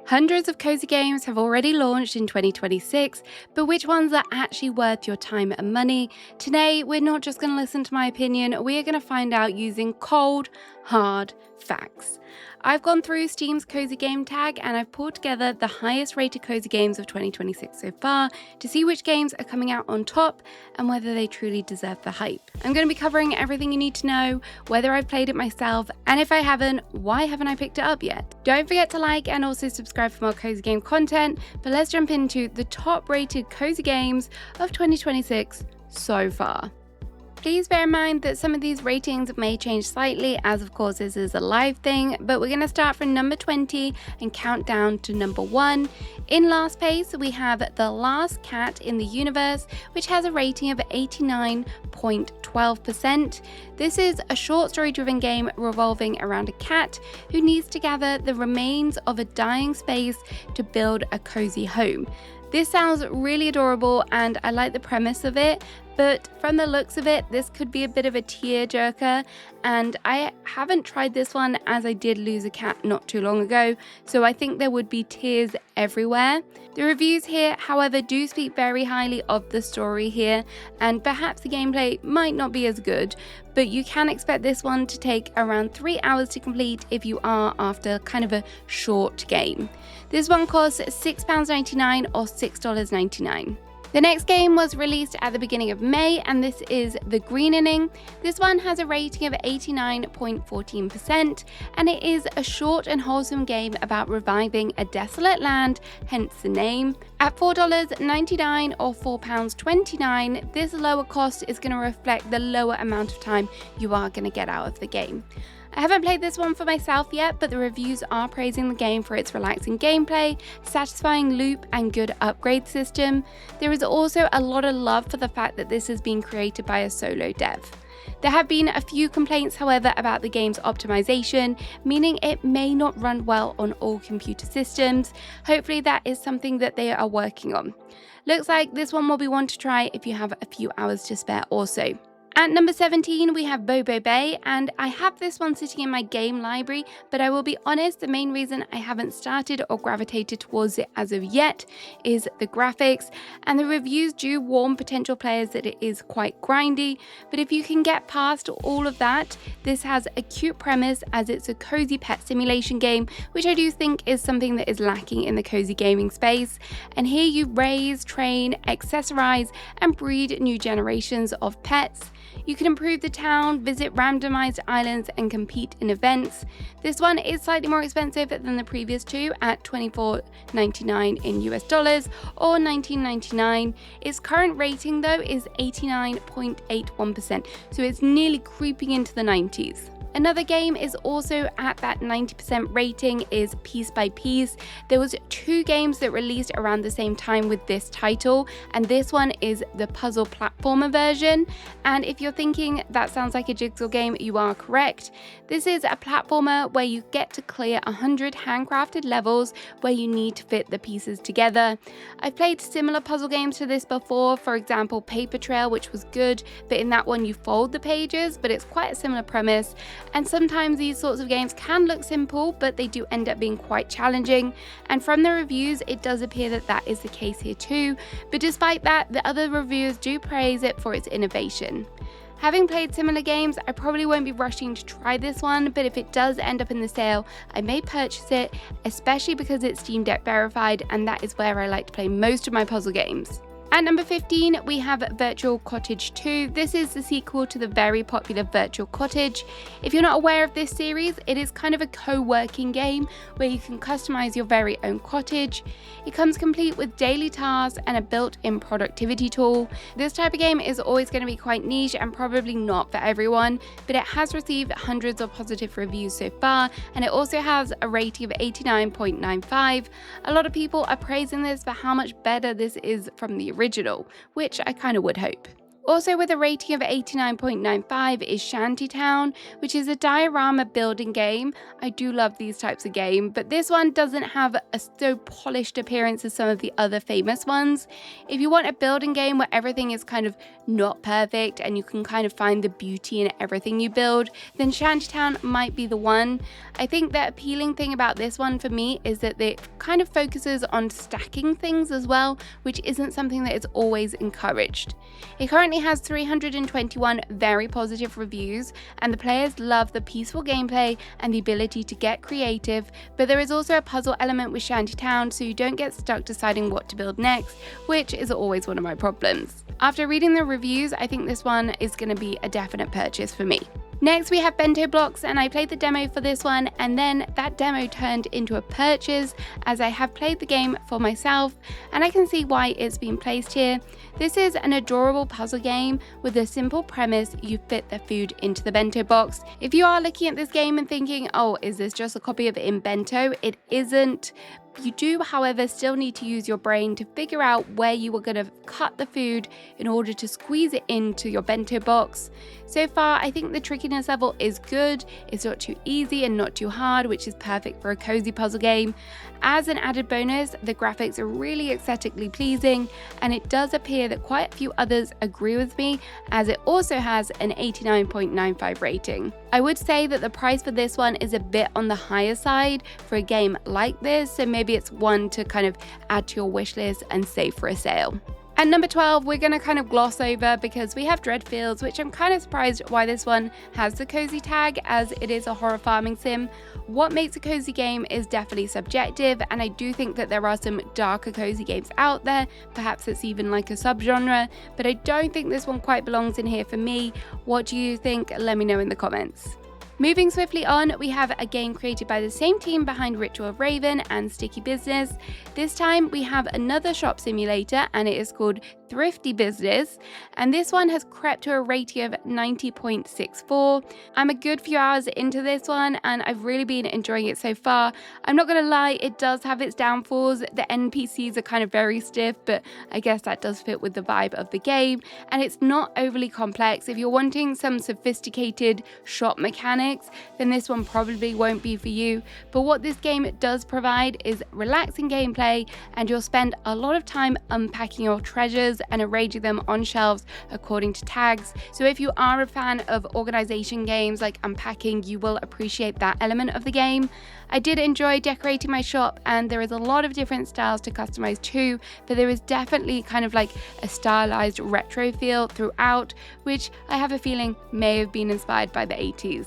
Hundreds of cozy games have already launched in 2026, but which ones are actually worth your time and money? Today, we're not just going to listen to my opinion, we are going to find out using cold, hard facts. I've gone through Steam's Cozy Game Tag and I've pulled together the highest rated cozy games of 2026 so far to see which games are coming out on top and whether they truly deserve the hype. I'm going to be covering everything you need to know, whether I've played it myself, and if I haven't, why haven't I picked it up yet? Don't forget to like and also subscribe for more cozy game content, but let's jump into the top rated cozy games of 2026 so far. Please bear in mind that some of these ratings may change slightly, as of course this is a live thing, but we're going to start from number 20 and count down to number 1. In last place, we have The Last Cat in the Universe, which has a rating of 89.12%. This is a short story driven game revolving around a cat who needs to gather the remains of a dying space to build a cozy home. This sounds really adorable and I like the premise of it, but from the looks of it, this could be a bit of a tearjerker, and I haven't tried this one as I did lose a cat not too long ago, so I think there would be tears everywhere. The reviews here, however, do speak very highly of the story here, and perhaps the gameplay might not be as good, but you can expect this one to take around 3 hours to complete if you are after kind of a short game. This one costs £6.99 or $6.99. The next game was released at the beginning of May, and this is The Greening. This one has a rating of 89.14%, and it is a short and wholesome game about reviving a desolate land, hence the name. At $4.99 or £4.29, this lower cost is going to reflect the lower amount of time you are going to get out of the game. I haven't played this one for myself yet, but the reviews are praising the game for its relaxing gameplay, satisfying loop, and good upgrade system. There is also a lot of love for the fact that this has been created by a solo dev. There have been a few complaints, however, about the game's optimization, meaning it may not run well on all computer systems. Hopefully that is something that they are working on. Looks like this one will be one to try if you have a few hours to spare also. At number 17, we have Bobo Bay, and I have this one sitting in my game library, but I will be honest, the main reason I haven't started or gravitated towards it as of yet is the graphics, and the reviews do warn potential players that it is quite grindy, but if you can get past all of that, this has a cute premise as it's a cozy pet simulation game, which I do think is something that is lacking in the cozy gaming space, and here you raise, train, accessorize, and breed new generations of pets. You can improve the town, visit randomized islands, and compete in events. This one is slightly more expensive than the previous two at $24.99 in US dollars or $19.99. Its current rating though is 89.81%, so it's nearly creeping into the 90s. Another game is also at that 90% rating is Piece by Piece. There was 2 games that released around the same time with this title, and this one is the puzzle platformer version. And if you're thinking that sounds like a jigsaw game, you are correct. This is a platformer where you get to clear 100 handcrafted levels where you need to fit the pieces together. I've played similar puzzle games to this before, for example Paper Trail, which was good, but in that one you fold the pages, but it's quite a similar premise. And sometimes these sorts of games can look simple, but they do end up being quite challenging. And from the reviews, it does appear that that is the case here too. But despite that, the other reviewers do praise it for its innovation. Having played similar games, I probably won't be rushing to try this one, but if it does end up in the sale, I may purchase it, especially because it's Steam Deck verified, and that is where I like to play most of my puzzle games. At number 15, we have Virtual Cottage 2. This is the sequel to the very popular Virtual Cottage. If you're not aware of this series, it is kind of a co-working game where you can customize your very own cottage. It comes complete with daily tasks and a built-in productivity tool. This type of game is always going to be quite niche and probably not for everyone, but it has received hundreds of positive reviews so far, and it also has a rating of 89.95. A lot of people are praising this for how much better this is from the original, which I kind of would hope. Also with a rating of 89.95 is Shantytown, which is a diorama building game. I do love these types of games, but this one doesn't have a so polished appearance as some of the other famous ones. If you want a building game where everything is kind of not perfect and you can kind of find the beauty in everything you build, then Shantytown might be the one. I think the appealing thing about this one for me is that it kind of focuses on stacking things as well, which isn't something that is always encouraged. It currently has 321 very positive reviews, and the players love the peaceful gameplay and the ability to get creative, but there is also a puzzle element with Shantytown, so you don't get stuck deciding what to build next, which is always one of my problems. After reading the reviews, I think this one is going to be a definite purchase for me. Next we have Bento Blocks, and I played the demo for this one, and then that demo turned into a purchase as I have played the game for myself, and I can see why it's been placed here. This is an adorable puzzle game with a simple premise: you fit the food into the bento box. If you are looking at this game and thinking, oh, is this just a copy of Inbento? It isn't. You do, however, still need to use your brain to figure out where you are going to cut the food in order to squeeze it into your bento box. So far, I think the trickiness level is good. It's not too easy and not too hard, which is perfect for a cozy puzzle game. As an added bonus, the graphics are really aesthetically pleasing, and it does appear that quite a few others agree with me, as it also has an 89.95 rating. I would say that the price for this one is a bit on the higher side for a game like this, so maybe it's one to kind of add to your wish list and save for a sale. At number 12, we're going to kind of gloss over because we have Dreadfields, which I'm kind of surprised why this one has the cozy tag, as it is a horror farming sim. What makes a cozy game is definitely subjective, and I do think that there are some darker cozy games out there. Perhaps it's even like a subgenre, but I don't think this one quite belongs in here for me. What do you think? Let me know in the comments. Moving swiftly on, we have a game created by the same team behind Ritual of Raven and Sticky Business. This time we have another shop simulator, and it is called Thrifty Business, and this one has crept to a rating of 90.64. I'm a good few hours into this one, and I've really been enjoying it so far. I'm not gonna lie, it does have its downfalls. The NPCs are kind of very stiff, but I guess that does fit with the vibe of the game, and it's not overly complex. If you're wanting some sophisticated shop mechanics, then this one probably won't be for you. But what this game does provide is relaxing gameplay, and you'll spend a lot of time unpacking your treasures and arranging them on shelves according to tags. So if you are a fan of organization games like unpacking, you will appreciate that element of the game. I did enjoy decorating my shop, and there is a lot of different styles to customize too, but there is definitely kind of like a stylized retro feel throughout, which I have a feeling may have been inspired by the 80s.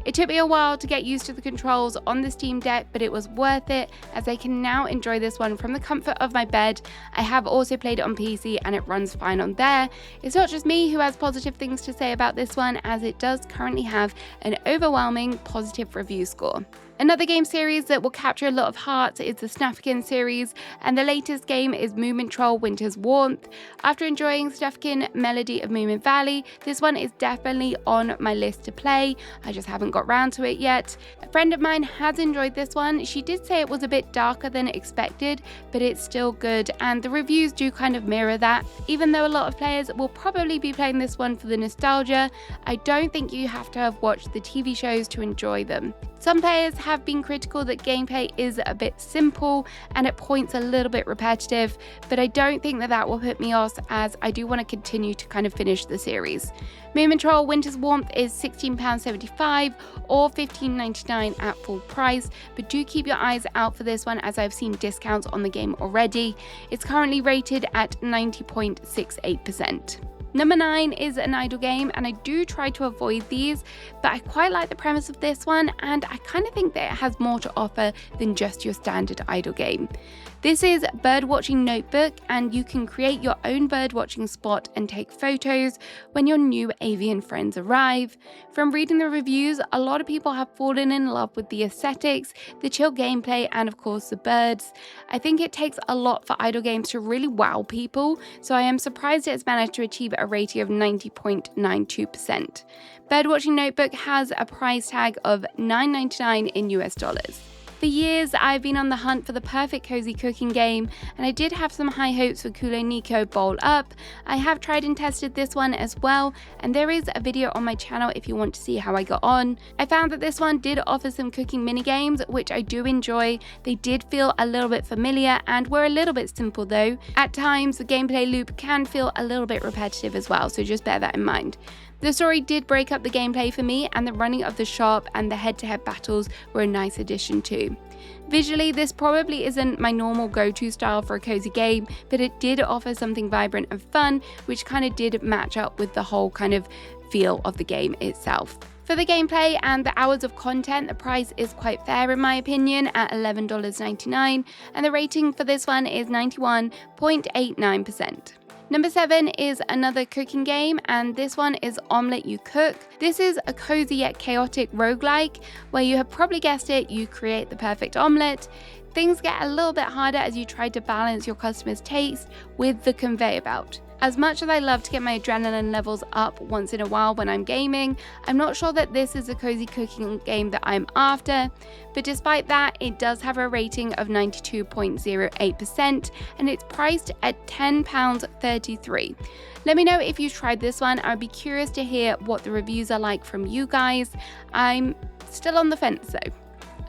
It took me a while to get used to the controls on the Steam Deck, but it was worth it, as I can now enjoy this one from the comfort of my bed. I have also played it on PC, and it runs fine on there. It's not just me who has positive things to say about this one, as it does currently have an overwhelming positive review score. Another game series that will capture a lot of hearts is the Snufkin series, and the latest game is Moomin Troll Winter's Warmth. After enjoying Snufkin Melody of Moomin Valley, this one is definitely on my list to play. I just haven't got round to it yet. A friend of mine has enjoyed this one. She did say it was a bit darker than expected, but it's still good, and the reviews do kind of mirror that. Even though a lot of players will probably be playing this one for the nostalgia, I don't think you have to have watched the TV shows to enjoy them. Some players have been critical that gameplay is a bit simple and at points a little bit repetitive, but I don't think that that will put me off, as I do want to continue to kind of finish the series. Moomin Troll Winter's Warmth is £16.75 or £15.99 at full price, but do keep your eyes out for this one, as I've seen discounts on the game already. It's currently rated at 90.68%. Number 9 is an idle game, and I do try to avoid these, but I quite like the premise of this one, and I kind of think that it has more to offer than just your standard idle game. This is Birdwatching Notebook, and you can create your own birdwatching spot and take photos when your new avian friends arrive. From reading the reviews, a lot of people have fallen in love with the aesthetics, the chill gameplay, and of course the birds. I think it takes a lot for idle games to really wow people, so I am surprised it's managed to achieve a rating of 90.92%. Birdwatching Notebook has a price tag of $9.99 in US dollars. For years, I've been on the hunt for the perfect cozy cooking game, and I did have some high hopes for Kuroniko Bowl Up. I have tried and tested this one as well, and there is a video on my channel if you want to see how I got on. I found that this one did offer some cooking mini games, which I do enjoy. They did feel a little bit familiar and were a little bit simple though. At times, the gameplay loop can feel a little bit repetitive as well, so just bear that in mind. The story did break up the gameplay for me, and the running of the shop and the head-to-head battles were a nice addition too. Visually, this probably isn't my normal go-to style for a cozy game, but it did offer something vibrant and fun, which kind of did match up with the whole kind of feel of the game itself. For the gameplay and the hours of content, the price is quite fair in my opinion at $11.99, and the rating for this one is 91.89%. Number 7 is another cooking game, and this one is Omelette You Cook. This is a cozy yet chaotic roguelike where you have probably guessed it, you create the perfect omelette. Things get a little bit harder as you try to balance your customer's taste with the conveyor belt. As much as I love to get my adrenaline levels up once in a while when I'm gaming, I'm not sure that this is a cozy cooking game that I'm after, but despite that, it does have a rating of 92.08% and it's priced at £10.33. Let me know if you've tried this one. I'd be curious to hear what the reviews are like from you guys. I'm still on the fence though.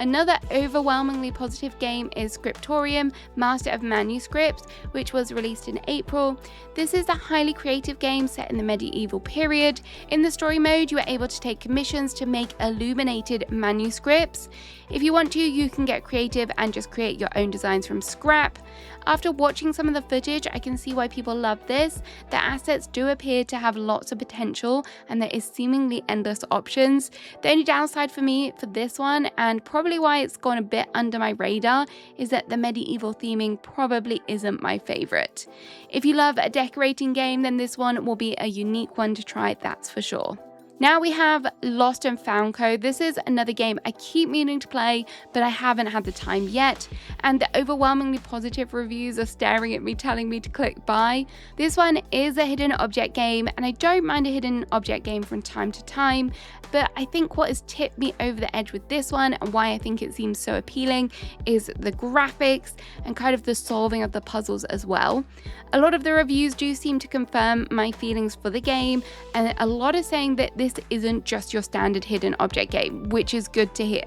Another overwhelmingly positive game is Scriptorium, Master of Manuscripts, which was released in April. This is a highly creative game set in the medieval period. In the story mode, you are able to take commissions to make illuminated manuscripts. If you want to, you can get creative and just create your own designs from scrap. After watching some of the footage, I can see why people love this. The assets do appear to have lots of potential and there is seemingly endless options. The only downside for me for this one, and probably why it's gone a bit under my radar, is that the medieval theming probably isn't my favorite. If you love a decorating game, then this one will be a unique one to try, that's for sure. Now we have Lost and Found Co. This is another game I keep meaning to play, but I haven't had the time yet, and the overwhelmingly positive reviews are staring at me telling me to click buy. This one is a hidden object game, and I don't mind a hidden object game from time to time, but I think what has tipped me over the edge with this one and why I think it seems so appealing is the graphics and kind of the solving of the puzzles as well. A lot of the reviews do seem to confirm my feelings for the game, and a lot are saying that this isn't just your standard hidden object game, which is good to hear.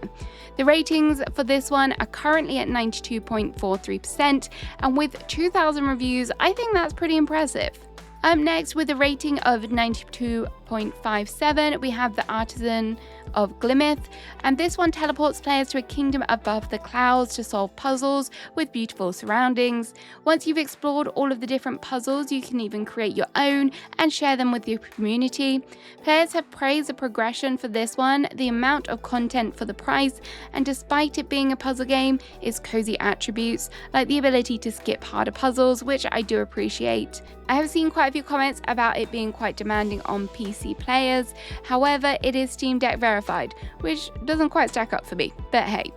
The ratings for this one are currently at 92.43%, and with 2,000 reviews, I think that's pretty impressive. Up next, with a rating of 92.57, we have The Artisan of Glimeth, and this one teleports players to a kingdom above the clouds to solve puzzles with beautiful surroundings. Once you've explored all of the different puzzles, you can even create your own and share them with your community. Players have praised the progression for this one, the amount of content for the price, and despite it being a puzzle game, its cozy attributes, like the ability to skip harder puzzles, which I do appreciate. I have seen quite a few comments about it being quite demanding on PC players, however, it is Steam Deck verified, which doesn't quite stack up for me, but hey.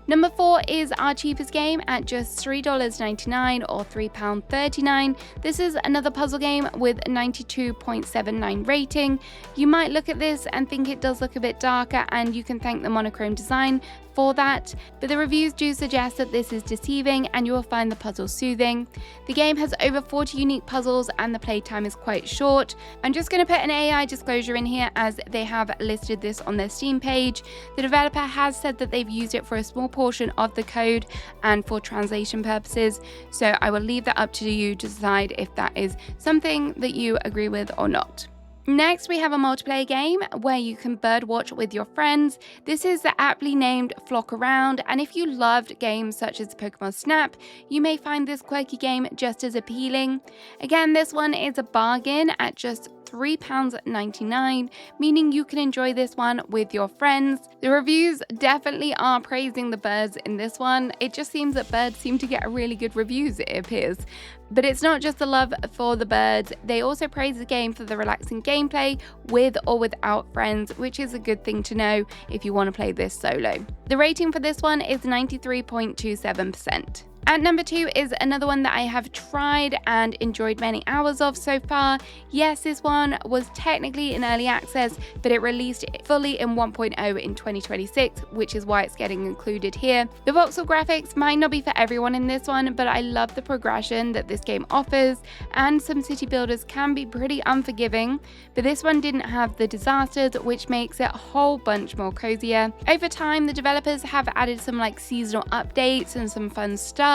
Number 4 is our cheapest game at just $3.99 or £3.39. This is another puzzle game with a 92.79 rating. You might look at this and think it does look a bit darker, and you can thank the monochrome design for that, but the reviews do suggest that this is deceiving and you will find the puzzle soothing. The game has over 40 unique puzzles and the playtime is quite short. I'm just going to put an AI disclosure in here as they have listed this on their Steam page. The developer has said that they've used it for a small portion of the code and for translation purposes, so I will leave that up to you to decide if that is something that you agree with or not. Next, we have a multiplayer game where you can birdwatch with your friends. This is the aptly named Flock Around, and if you loved games such as Pokemon Snap, you may find this quirky game just as appealing. Again, this one is a bargain at just £3.99, meaning you can enjoy this one with your friends. The reviews definitely are praising the birds in this one. It just seems that birds seem to get really good reviews, it appears. But it's not just the love for the birds, they also praise the game for the relaxing gameplay with or without friends, which is a good thing to know if you want to play this solo. The rating for this one is 93.27%. At number 2 is another one that I have tried and enjoyed many hours of so far. Yes, this one was technically in early access, but it released fully in 1.0 in 2026, which is why it's getting included here. The voxel graphics might not be for everyone in this one, but I love the progression that this game offers, and some city builders can be pretty unforgiving, but this one didn't have the disasters, which makes it a whole bunch more cozier. Over time, the developers have added some like seasonal updates and some fun stuff.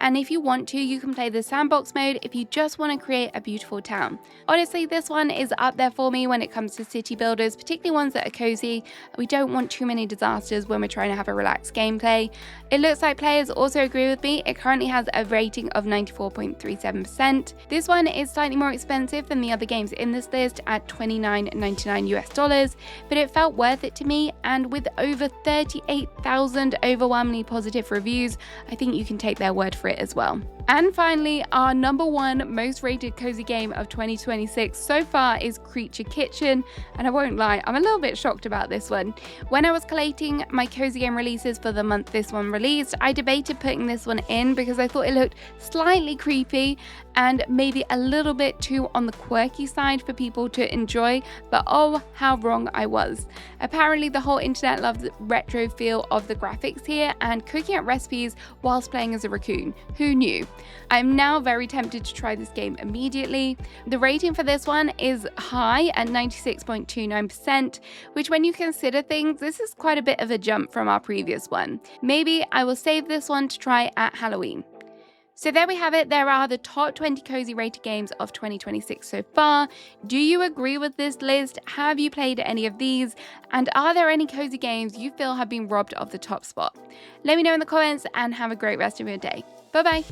And if you want to, you can play the sandbox mode if you just want to create a beautiful town. Honestly, this one is up there for me when it comes to city builders, particularly ones that are cozy. We don't want too many disasters when we're trying to have a relaxed gameplay. It looks like players also agree with me. It currently has a rating of 94.37%. This one is slightly more expensive than the other games in this list at $29.99 US, but it felt worth it to me, and with over 38,000 overwhelmingly positive reviews, I think you can take their word for it as well. And finally, our number 1 most rated cozy game of 2026 so far is Creature Kitchen, and I won't lie, I'm a little bit shocked about this one. When I was collating my cozy game releases for the month this one released, I debated putting this one in because I thought it looked slightly creepy and maybe a little bit too on the quirky side for people to enjoy, but oh, how wrong I was. Apparently the whole internet loves the retro feel of the graphics here and cooking up recipes whilst playing as a raccoon. Who knew? I'm now very tempted to try this game immediately. The rating for this one is high at 96.29%, which when you consider things, this is quite a bit of a jump from our previous one. Maybe I will save this one to try at Halloween. So there we have it. There are the top 20 cozy rated games of 2026 so far. Do you agree with this list? Have you played any of these? And are there any cozy games you feel have been robbed of the top spot? Let me know in the comments and have a great rest of your day. Bye bye.